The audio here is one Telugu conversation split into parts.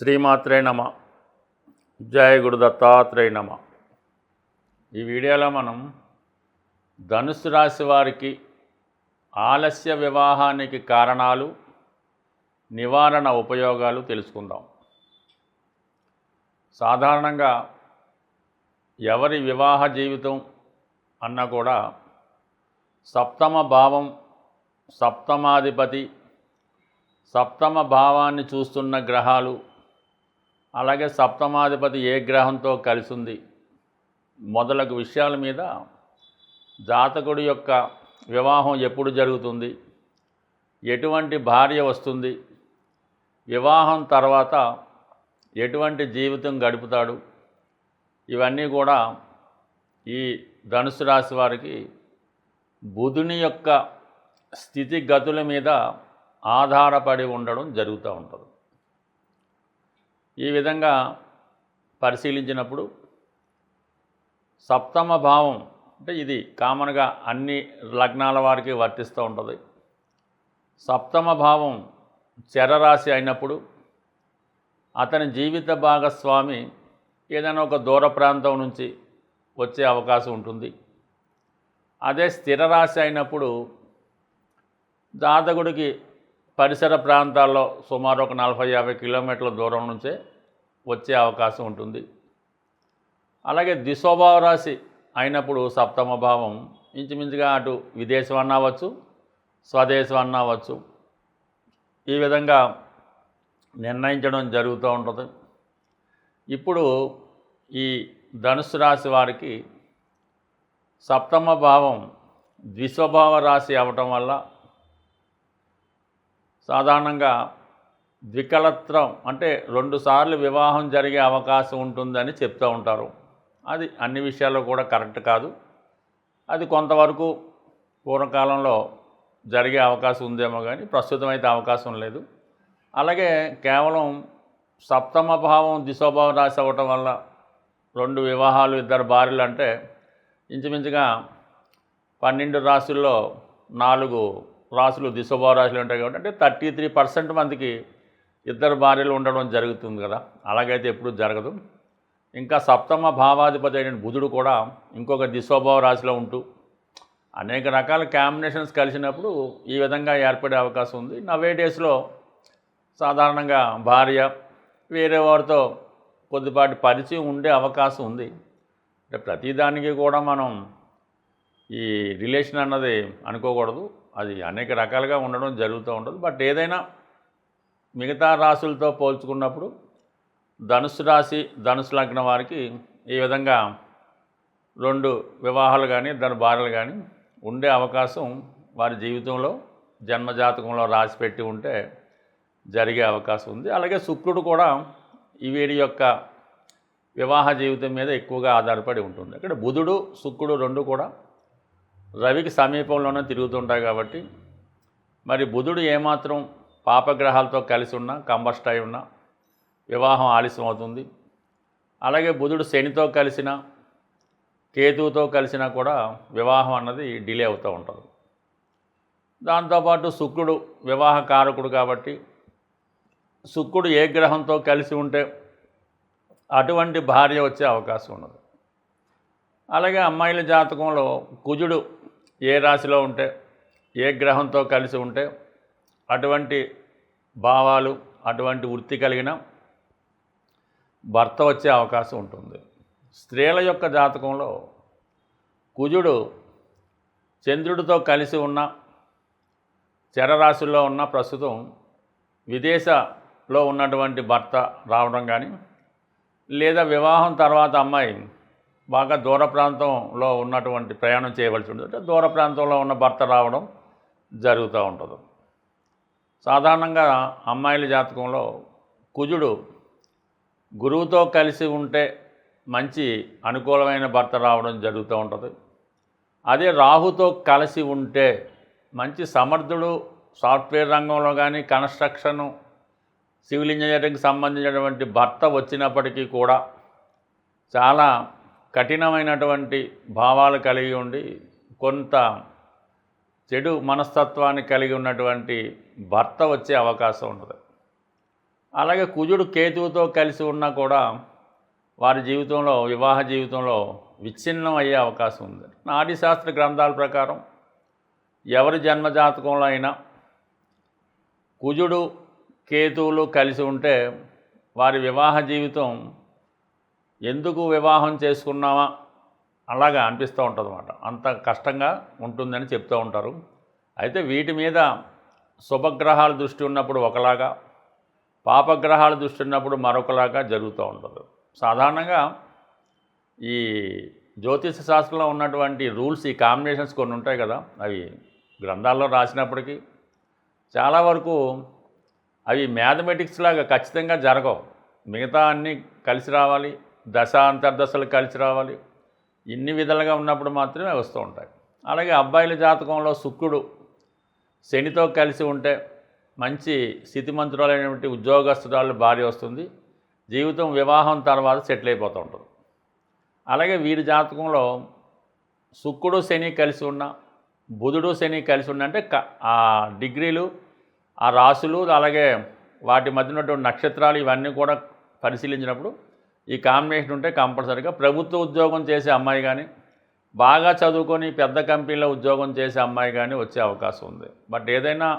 శ్రీమాత్రే నమ. జయ గురు దత్తాత్రేయ నమ. ఈ వీడియోలో మనం ధనుసు రాశి వారికి ఆలస్య వివాహానికి కారణాలు, నివారణ ఉపయోగాలు తెలుసుకుందాం. సాధారణంగా ఎవరి వివాహ జీవితం అన్నా కూడా సప్తమ భావం, సప్తమాధిపతి, సప్తమ భావాన్ని చూస్తున్న గ్రహాలు, అలాగే సప్తమాధిపతి ఏ గ్రహంతో కలిసి ఉంది మొదలగు విషయాల మీద జాతకుడి యొక్క వివాహం ఎప్పుడు జరుగుతుంది, ఎటువంటి భార్య వస్తుంది, వివాహం తర్వాత ఎటువంటి జీవితం గడుపుతాడు, ఇవన్నీ కూడా ఈ ధనుసు రాశి వారికి బుధుని యొక్క స్థితిగతుల మీద ఆధారపడి ఉండడం జరుగుతూ ఉంటుంది. ఈ విధంగా పరిశీలించినప్పుడు సప్తమ భావం అంటే ఇది కామన్గా అన్ని లగ్నాల వారికి వర్తిస్తూ ఉంటుంది. సప్తమ భావం చరరాశి అయినప్పుడు అతని జీవిత భాగస్వామి ఏదైనా ఒక దూర ప్రాంతం నుంచి వచ్చే అవకాశం ఉంటుంది. అదే స్థిర రాశి అయినప్పుడు జాతకుడికి పరిసర ప్రాంతాల్లో సుమారు ఒక 40-50 కిలోమీటర్ల దూరం నుంచే వచ్చే అవకాశం ఉంటుంది. అలాగే ద్విస్వభావ రాశి అయినప్పుడు సప్తమ భావం ఇంచుమించుగా అటు విదేశం అన్నా అవ్వచ్చు, స్వదేశం అన్నా అవ్వచ్చు, ఈ విధంగా నిర్ణయించడం జరుగుతూ ఉంటుంది. ఇప్పుడు ఈ ధనుసు రాశి వారికి సప్తమ భావం ద్విస్వభావ రాశి అవ్వటం వల్ల సాధారణంగా ద్వికళత్రం అంటే 2 సార్లు వివాహం జరిగే అవకాశం ఉంటుందని చెప్తూ ఉంటారు. అది అన్ని విషయాల్లో కూడా కరెక్ట్ కాదు. అది కొంతవరకు పూర్వకాలంలో జరిగే అవకాశం ఉందేమో కానీ ప్రస్తుతం అయితే అవకాశం లేదు. అలాగే కేవలం సప్తమ భావం ద్విస్వభావ రాశి అవ్వటం వల్ల 2 వివాహాలు 2 భార్యలు అంటే ఇంచుమించుగా 12 రాశుల్లో 4 రాశులు ద్విస్వభావ రాశులు ఉంటాయి కాబట్టి అంటే 33% మందికి 2 భార్యలు ఉండడం జరుగుతుంది కదా. అలాగైతే ఎప్పుడూ జరగదు. ఇంకా సప్తమ భావాధిపతి అయిన బుధుడు కూడా ఇంకొక ద్విస్వభావ రాశిలో ఉంటూ అనేక రకాల కాంబినేషన్స్ కలిసినప్పుడు ఈ విధంగా ఏర్పడే అవకాశం ఉంది. నవే డేస్లో సాధారణంగా భార్య వేరే వారితో కొద్దిపాటి పరిచయం ఉండే అవకాశం ఉంది. అంటే ప్రతిదానికి కూడా మనం ఈ రిలేషన్ అన్నది అనుకోకూడదు. అది అనేక రకాలుగా ఉండడం జరుగుతూ ఉంటుంది. బట్ ఏదైనా మిగతా రాశులతో పోల్చుకున్నప్పుడు ధనుసు రాశి, ధనుసు లగ్నం వారికి ఈ విధంగా 2 వివాహాలు కానీ 2 భార్యలు కానీ ఉండే అవకాశం వారి జీవితంలో జన్మజాతకంలో రాసి పెట్టి ఉంటే జరిగే అవకాశం ఉంది. అలాగే శుక్రుడు కూడా ఈ వీరి యొక్క వివాహ జీవితం మీద ఎక్కువగా ఆధారపడి ఉంటుంది. ఇక్కడ బుధుడు, శుక్రుడు 2 కూడా రవికి సమీపంలోనే తిరుగుతుంటాయి కాబట్టి మరి బుధుడు ఏమాత్రం పాపగ్రహాలతో కలిసి ఉన్నా, కంబస్ట్ అయి ఉన్నా వివాహం ఆలస్యం అవుతుంది. అలాగే బుధుడు శనితో కలిసినా, కేతువుతో కలిసినా కూడా వివాహం అన్నది డిలే అవుతూ ఉంటుంది. దాంతోపాటు శుక్రుడు వివాహ కారకుడు కాబట్టి శుక్రుడు ఏ గ్రహంతో కలిసి ఉంటే అటువంటి భార్య వచ్చే అవకాశం ఉన్నది. అలాగే అమ్మాయిల జాతకంలో కుజుడు ఏ రాశిలో ఉంటే, ఏ గ్రహంతో కలిసి ఉంటే అటువంటి భావాలు, అటువంటి వృత్తి కలిగిన భర్త వచ్చే అవకాశం ఉంటుంది. స్త్రీల యొక్క జాతకంలో కుజుడు చంద్రుడితో కలిసి ఉన్న చరరాశుల్లో ఉన్న ప్రస్తుతం విదేశంలో ఉన్నటువంటి భర్త రావడం కానీ, లేదా వివాహం తర్వాత అమ్మాయి బాగా దూర ప్రాంతంలో ఉన్నటువంటి ప్రయాణం చేయవలసి ఉంటుంది. అంటే దూర ప్రాంతంలో ఉన్న భర్త రావడం జరుగుతూ ఉంటుంది. సాధారణంగా అమ్మాయిల జాతకంలో కుజుడు గురువుతో కలిసి ఉంటే మంచి అనుకూలమైన భర్త రావడం జరుగుతూ ఉంటుంది. అదే రాహుతో కలిసి ఉంటే మంచి సమర్థుడు, సాఫ్ట్వేర్ రంగంలో కానీ కన్స్ట్రక్షను, సివిల్ ఇంజనీరింగ్కి సంబంధించినటువంటి భర్త వచ్చినప్పటికీ కూడా చాలా కఠినమైనటువంటి భావాలు కలిగి ఉండి కొంత చెడు మనస్తత్వాన్ని కలిగి ఉన్నటువంటి భర్త వచ్చే అవకాశం ఉంటుంది. అలాగే కుజుడు కేతువుతో కలిసి ఉన్నా కూడా వారి జీవితంలో వివాహ జీవితంలో విచ్ఛిన్నం అయ్యే అవకాశం ఉంది. నాడీశాస్త్ర గ్రంథాల ప్రకారం ఎవరి జన్మజాతకంలో అయినా కుజుడు కేతువులు కలిసి ఉంటే వారి వివాహ జీవితం ఎందుకు వివాహం చేసుకున్నామా అలాగా అనిపిస్తూ ఉంటుంది అన్నమాట. అంత కష్టంగా ఉంటుందని చెప్తూ ఉంటారు. అయితే వీటి మీద శుభగ్రహాల దృష్టి ఉన్నప్పుడు ఒకలాగా, పాపగ్రహాల దృష్టి ఉన్నప్పుడు మరొకలాగా జరుగుతూ ఉంటుంది. సాధారణంగా ఈ జ్యోతిష శాస్త్రంలో ఉన్నటువంటి రూల్స్, ఈ కాంబినేషన్స్ కొన్ని ఉంటాయి కదా, అవి గ్రంథాల్లో రాసినప్పటికీ చాలా వరకు అవి మ్యాథమెటిక్స్ లాగా ఖచ్చితంగా జరగవు. మిగతా అన్నీ కలిసి రావాలి, దశ అంతర్దశలు కలిసి రావాలి, ఇన్ని విధాలుగా ఉన్నప్పుడు మాత్రమే వస్తూ ఉంటాయి. అలాగే అబ్బాయిల జాతకంలో శుక్రుడు శనితో కలిసి ఉంటే మంచి స్థితిమంతురాలైనటువంటి ఉద్యోగస్తురాలు భార్య వస్తుంది. జీవితం వివాహం తర్వాత సెటిల్ అయిపోతూ ఉంటుంది. అలాగే వీరి జాతకంలో శుక్రుడు శని కలిసి ఉన్న, బుధుడు శని కలిసి ఉన్న అంటే ఆ డిగ్రీలు, ఆ రాశులు, అలాగే వాటి మధ్య ఉన్నటువంటి నక్షత్రాలు ఇవన్నీ కూడా పరిశీలించినప్పుడు ఈ కాంబినేషన్ ఉంటే కంపల్సరీగా ప్రభుత్వ ఉద్యోగం చేసే అమ్మాయి కానీ, బాగా చదువుకొని పెద్ద కంపెనీలో ఉద్యోగం చేసే అమ్మాయి కానీ వచ్చే అవకాశం ఉంది. బట్ ఏదైనా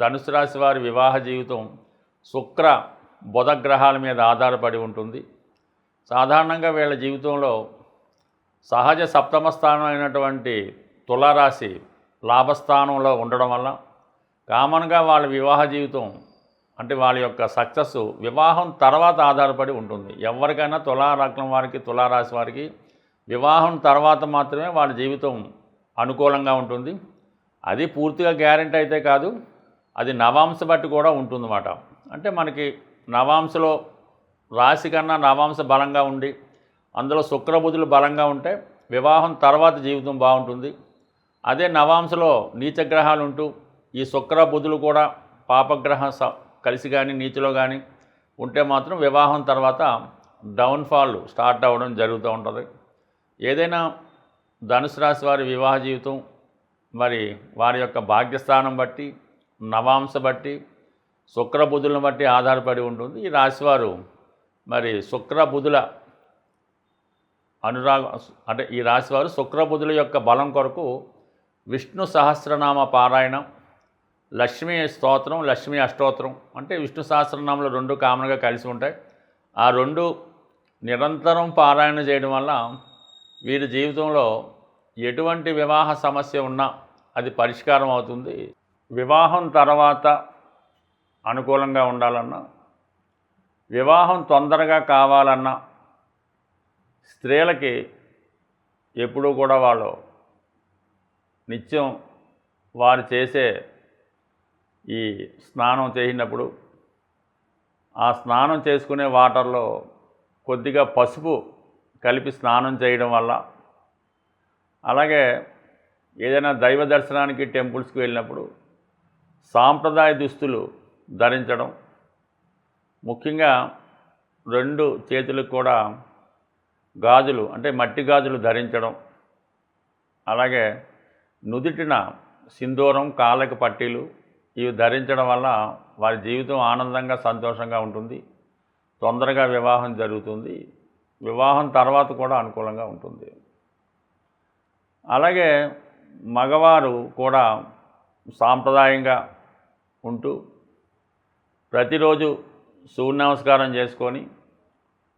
ధనుసు రాశి వారి వివాహ జీవితం శుక్ర బుధ గ్రహాల మీద ఆధారపడి ఉంటుంది. సాధారణంగా వీళ్ళ జీవితంలో సహజ సప్తమ స్థానం అయినటువంటి తులారాశి లాభస్థానంలో ఉండడం వల్ల కామన్గా వాళ్ళ వివాహ జీవితం అంటే వాళ్ళ యొక్క సక్సెస్ వివాహం తర్వాత ఆధారపడి ఉంటుంది. ఎవరికైనా తులాలగ్నం వారికి, తులారాశి వారికి వివాహం తర్వాత మాత్రమే వాళ్ళ జీవితం అనుకూలంగా ఉంటుంది. అది పూర్తిగా గ్యారెంటీ అయితే కాదు, అది నవాంశ బట్టి కూడా ఉంటుందన్నమాట. అంటే మనకి నవాంశలో రాశి కన్నా నవాంశ బలంగా ఉండి అందులో శుక్రబుధులు బలంగా ఉంటే వివాహం తర్వాత జీవితం బాగుంటుంది. అదే నవాంశలో నీచగ్రహాలు ఉంటూ ఈ శుక్రబుధులు కూడా పాపగ్రహ కలిసి కానీ నీచలో కానీ ఉంటే మాత్రం వివాహం తర్వాత డౌన్ఫాల్ స్టార్ట్ అవ్వడం జరుగుతూ ఉంటుంది. ఏదైనా ధనుసు రాశి వారి వివాహ జీవితం మరి వారి యొక్క భాగ్యస్థానం బట్టి, నవాంశ బట్టి, శుక్రబుధులను బట్టి ఆధారపడి ఉంటుంది. ఈ రాశివారు మరి శుక్రబుధుల అనురాగం అంటే ఈ రాశివారు శుక్రబుధుల యొక్క బలం కొరకు విష్ణు సహస్రనామ పారాయణం, లక్ష్మీ స్తోత్రం, లక్ష్మీ అష్టోత్తరం అంటే విష్ణు సహస్రనామాలు రెండు కామన్గా కలిసి ఉంటాయి. ఆ రెండు నిరంతరం పారాయణ చేయడం వల్ల వీరి జీవితంలో ఎటువంటి వివాహ సమస్య ఉన్నా అది పరిష్కారం అవుతుంది. వివాహం తర్వాత అనుకూలంగా ఉండాలన్నా, వివాహం తొందరగా కావాలన్నా స్త్రీలకి ఎప్పుడూ కూడా వాళ్ళు నిత్యం వారు చేసే ఈ స్నానం చేసినప్పుడు ఆ స్నానం చేసుకునే వాటర్లో కొద్దిగా పసుపు కలిపి స్నానం చేయడం వల్ల, అలాగే ఏదైనా దైవ దర్శనానికి టెంపుల్స్కి వెళ్ళినప్పుడు సాంప్రదాయ దుస్తులు ధరించడం, ముఖ్యంగా రెండు చేతులకు కూడా గాజులు అంటే మట్టి గాజులు ధరించడం, అలాగే నుదిటిన సింధూరం, కాళ్ళకి పట్టీలు ఇవి ధరించడం వల్ల వారి జీవితం ఆనందంగా సంతోషంగా ఉంటుంది. తొందరగా వివాహం జరుగుతుంది. వివాహం తర్వాత కూడా అనుకూలంగా ఉంటుంది. అలాగే మగవారు కూడా సాంప్రదాయంగా ఉంటూ ప్రతిరోజు సూర్య నమస్కారం చేసుకొని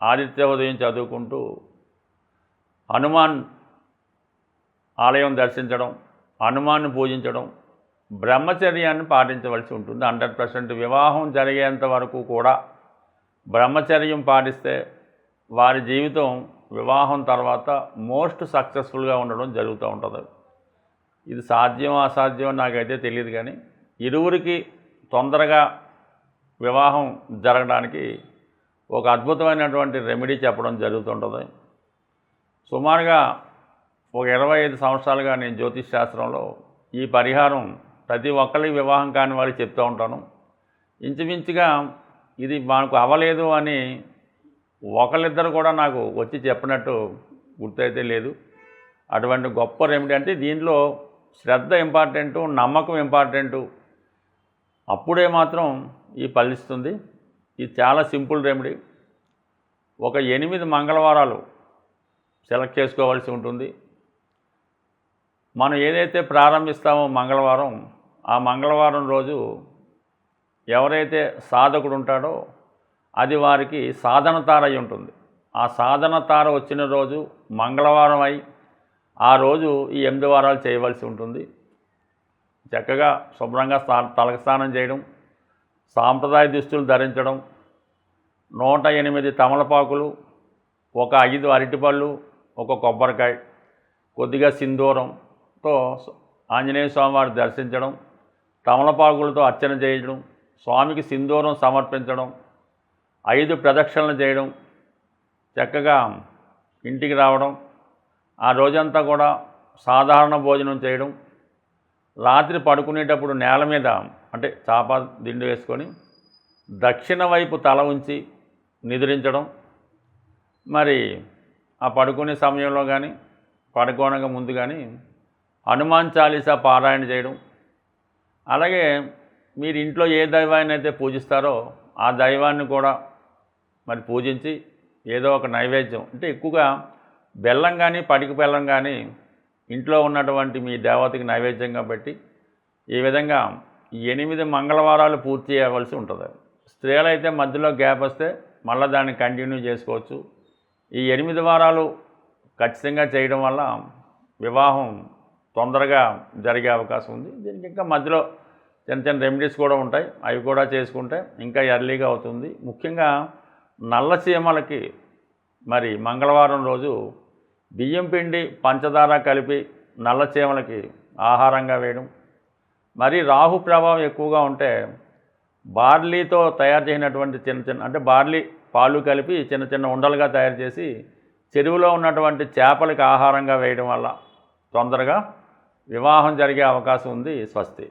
ఆదిత్య ఉదయం చదువుకుంటూ హనుమాన్ ఆలయం దర్శించడం, హనుమాన్ను పూజించడం, బ్రహ్మచర్యాన్ని పాటించవలసి ఉంటుంది. 100% వివాహం జరిగేంత వరకు కూడా బ్రహ్మచర్యం పాటిస్తే వారి జీవితం వివాహం తర్వాత మోస్ట్ సక్సెస్ఫుల్గా ఉండడం జరుగుతూ ఉంటుంది. ఇది సాధ్యం అసాధ్యం నాకైతే తెలియదు, కానీ ఇరువురికి తొందరగా వివాహం జరగడానికి ఒక అద్భుతమైనటువంటి రెమెడీ చెప్పడం జరుగుతుంటుంది. సుమారుగా ఒక 25 సంవత్సరాలుగా నేను జ్యోతిష్ శాస్త్రంలో ఈ పరిహారం ప్రతి ఒక్కరికి వివాహం కాని వారికి చెప్తూ ఉంటాను. ఇంచుమించుగా ఇది మనకు అవ్వలేదు అని ఒకళ్ళిద్దరు కూడా నాకు వచ్చి చెప్పినట్టు గుర్తయితే లేదు. అటువంటి గొప్ప రెమెడీ అంటే దీంట్లో శ్రద్ధ ఇంపార్టెంటు, నమ్మకం ఇంపార్టెంటు. అప్పుడే మాత్రం ఈ ఫలిస్తుంది. ఇది చాలా సింపుల్ రెమెడీ. ఒక 8 మంగళవారాలు సెలెక్ట్ చేసుకోవాల్సి ఉంటుంది. మనం ఏదైతే ప్రారంభిస్తామో మంగళవారం, ఆ మంగళవారం రోజు ఎవరైతే సాధకుడు ఉంటాడో అది వారికి సాధన తార అయి ఉంటుంది. ఆ సాధన తార వచ్చిన రోజు మంగళవారం అయి ఆ రోజు ఈ 8 వారాలు చేయవలసి ఉంటుంది. చక్కగా శుభ్రంగా తలకు స్నానం చేయడం, సాంప్రదాయ దుస్తులు ధరించడం, 108 తమలపాకులు, ఒక 5 అరటిపళ్ళు, ఒక కొబ్బరికాయ, కొద్దిగా సింధూరంతో ఆంజనేయ స్వామివారిని దర్శించడం, తమలపాకులతో అర్చన చేయడం, స్వామికి సింధూరం సమర్పించడం, 5 ప్రదక్షిణలు చేయడం, చక్కగా ఇంటికి రావడం, ఆ రోజంతా కూడా సాధారణ భోజనం చేయడం, రాత్రి పడుకునేటప్పుడు నేల మీద అంటే చాప దిండు వేసుకొని దక్షిణ వైపు తల ఉంచి నిద్రించడం, మరి ఆ పడుకునే సమయంలో కానీ పడుకోనగా ముందు కానీ హనుమాన్ చాలీసా పారాయణ చేయడం, అలాగే మీరు ఇంట్లో ఏ దైవాన్ని అయితే పూజిస్తారో ఆ దైవాన్ని కూడా మరి పూజించి ఏదో ఒక నైవేద్యం అంటే ఎక్కువగా బెల్లం కానీ పటిక బెల్లం కానీ ఇంట్లో ఉన్నటువంటి మీ దేవతకి నైవేద్యంగా పెట్టి ఈ విధంగా 8 మంగళవారాలు పూర్తి చేయవలసి ఉంటుంది. స్త్రీలైతే మధ్యలో గ్యాప్ వస్తే మళ్ళీ దాన్ని కంటిన్యూ చేసుకోవచ్చు. ఈ 8 వారాలు ఖచ్చితంగా చేయడం వల్ల వివాహం తొందరగా జరిగే అవకాశం ఉంది. దీనికి ఇంకా మధ్యలో చిన్న చిన్న రెమెడీస్ కూడా ఉంటాయి, అవి కూడా చేసుకుంటే ఇంకా ఎర్లీగా అవుతుంది. ముఖ్యంగా నల్ల చీమలకి మరి మంగళవారం రోజు బియ్యం పిండి పంచదార కలిపి నల్ల చీమలకి ఆహారంగా వేయడం, మరి రాహు ప్రభావం ఎక్కువగా ఉంటే బార్లీతో తయారు చేసినటువంటి చిన్న చిన్న అంటే బార్లీ పాలు కలిపి చిన్న చిన్న ఉండలుగా తయారు చేసి చెరువులో ఉన్నటువంటి చేపలకి ఆహారంగా వేయడం వల్ల తొందరగా వివాహం జరిగే అవకాశం ఉంది. స్వస్తి.